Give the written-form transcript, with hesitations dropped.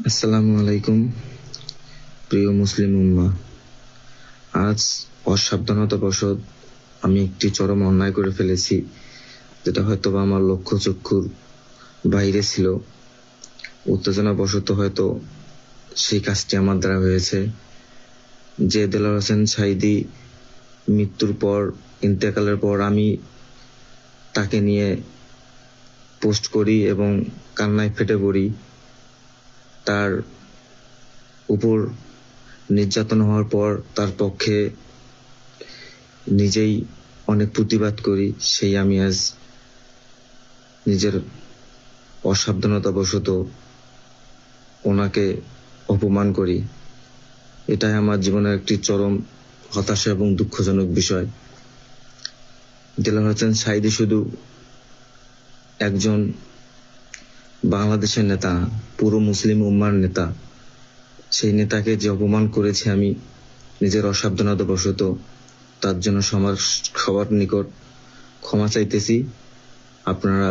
আসসালামু আলাইকুম প্রিয় মুসলিম উম্মাহ। আজ অসাবধানতাবশত আমি একটি চরম অন্যায় করে ফেলেছি, যেটা হয়তো বা আমার লক্ষ্য চক্ষুর বাইরে ছিল। উত্তেজনাবশত হয়তো সেই কাজটি আমার দ্বারা হয়েছে। যে দেলোয়ার হোসেন সাঈদী মৃত্যুর পর, ইন্তেকালের পর আমি তাকে নিয়ে পোস্ট করি এবং কান্নায় ফেটে পড়ি। তার উপর নির্যাতন হওয়ার পর তার পক্ষে নিজেই অনেক প্রতিবাদ করি। সেই আমি আজ নিজের অসাবধানতাবশত ওনাকে অপমান করি। এটাই আমার জীবনের একটি চরম হতাশা এবং দুঃখজনক বিষয়। দেলোয়ার হোসেন সাঈদী শুধু একজন বাংলাদেশের নেতা, পুরো মুসলিম উম্মার নেতা। সেই নেতাকে যে অপমান করেছি আমি নিজের অসাবধানতাবশত, তার জন্য সবার নিকট ক্ষমা চাইতেছি। আপনারা